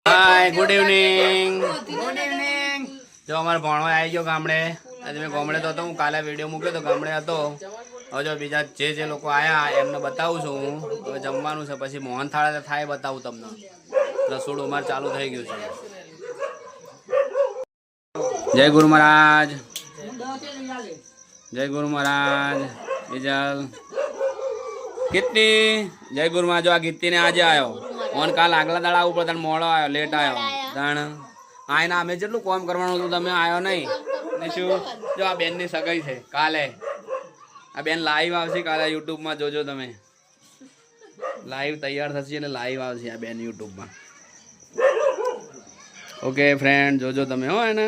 Hi good evening. જો અમારો ભણો આવી ગયો ગામડે. આજે મેં ગામડે તો હતો, હું કાલે વિડીયો મૂક્યો તો ગામડે હતો. હવે જો બીજા જે લોકો આવ્યા એમને બતાવું છું હું. હવે જમવાનું છે, પછી મોહનથાળ થાય બતાવું તમને. રસોડું અમારે ચાલુ થઈ ગયું છે. જય ગુરુ મહારાજ, જય ગુરુ મહારાજ. બીજા કીર્તિ, જય ગુરુ મહારાજ. જો આ કીર્તિને આજે આવ્યો ઓન કાલ આગલા દાડા ઉપર તને મોડો આવ્યો, લેટ આવ્યો. તાણ આયના અમે જેટલું કામ કરવાનું હતું, તમે આવ્યો નહીં ને શું. જો આ બેનની સગાઈ છે કાલે. આ બેન લાઈવ આવશે કાલે યુટ્યુબમાં, જોજો તમે. લાઈવ તૈયાર થશે એટલે લાઈવ આવશે આ બેન યુટ્યુબમાં. ઓકે ફ્રેન્ડ, જોજો તમે હો એને.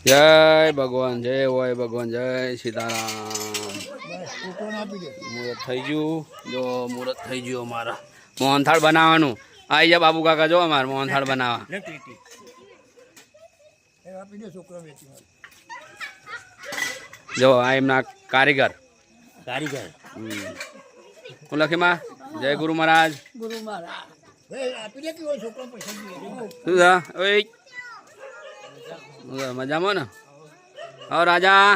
જય ભગવાન, જય હોય ભગવાન, જય સીતારામ. મુહૂર્ત થઈ ગયું, જો મુહૂર્ત થઈ ગયું અમારા. મોહનથાળ બનાવવાનું. આવી જા બાબુ કાકા, જો અમારે મોહનથાળ બનાવવા. જો આ એમના કારીગર. હું લખીમાં. જય ગુરુ મહારાજ. શું છે મજામાં ને? હા રાજા.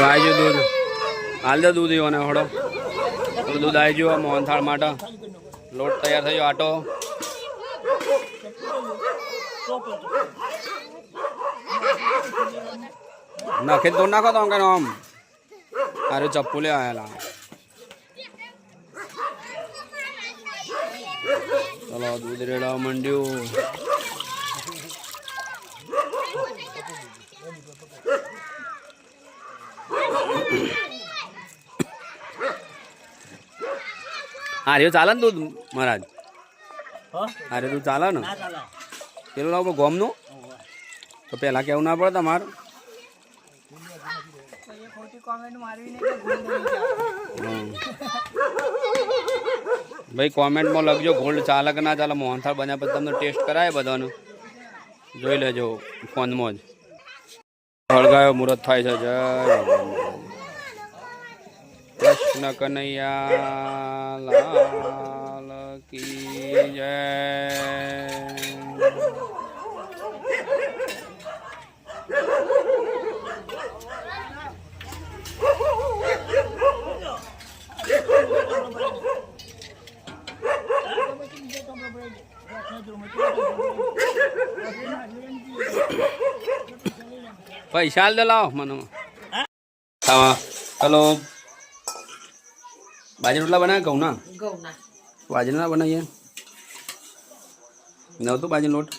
આવી ગયું દૂધ. હાલ દે દૂધ એને હોડો. થોડું દૂધ આવી ગયું મોહનથાળ માટે. લોટ તૈયાર થઈ ગયો. આટો નાખે તો નાખો તો કે આમ. અરે ચપ્પુ લે આયેલા. ચલો દૂધ રેડા મંડ્યું. હાર્યો ચાલે ને દૂધ મહારાજ? હારે દૂધ ચાલે ને? પેલું લાવો ગોમનું તો પેલા કેવું ના પડે તમારે. ભાઈ કોમેન્ટમાં લખજો ગોલ્ડ ચાલે કે ના ચાલે. મોહનથાળ બન્યા પછી તમને ટેસ્ટ કરાય બધાનું, જોઈ લેજો ફોનમાં જ. હળગાયો મુહૂર્ત થાય છે. જય કૃષ્ણ કનૈયા લાલ કી જય. પૈસા દે લાવો મને. હલો, બાજરી રોટલા બનાવે ઘઉં ના? બાજરી ના બનાવીએ. નહોતું બાજરી લોટ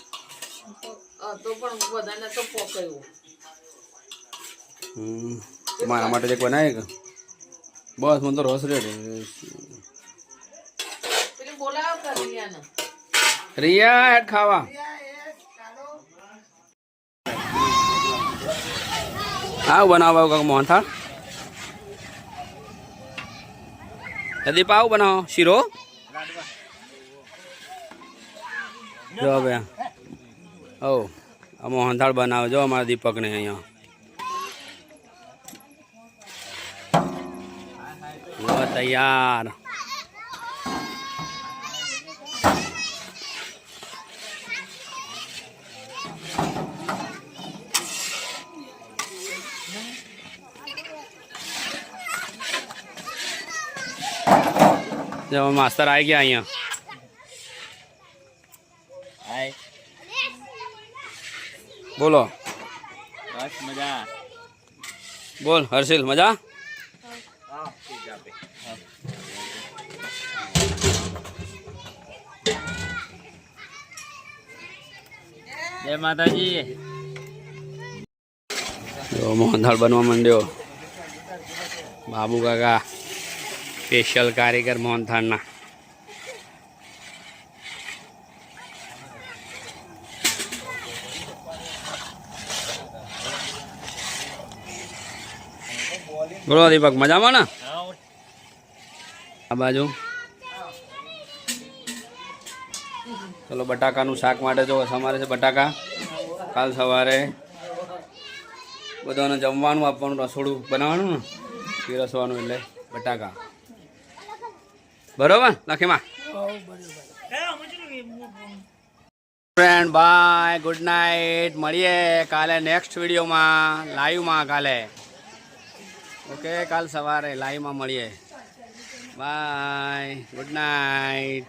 મારા માટે એક બનાવે કે બસ. મને તો રસ રેડ. રિયા હેડ ખાવા. હા બનાવો કાંક મોહનથાળ. જલ્દી પાવ બનાવો. શીરો જો હવે. ઓ આ મોહનથાળ બનાવો. જો અમારા દીપકને અહીંયા તૈયાર. માસ્તર આવી ગયા અહીંયા. બોલો. બસ મજા. બોલ હર્ષિલ, મજા? જય માતાજી. જો મોહનથાળ બનવા માંડ્યો. બાબુ કાકા સ્પેશિયલ કારીગર મોહનથાળના. બોલો દીપક, મજામાં ને? આ બાજુ ચલો બટાકાનું શાક માટે જો સમારે છે બટાકા. કાલ સવારે બધાને જમવાનું આપવાનું, રસોડું બનાવવાનું ને પીરસવાનું, એટલે બટાકા બરોબર લખીમાં. Friend bye, good night. મળીએ કાલે નેક્સ્ટ વિડીયોમાં, લાઈવમાં કાલે. ઓકે, કાલ સવારે લાઈવમાં મળીએ. Bye, good night.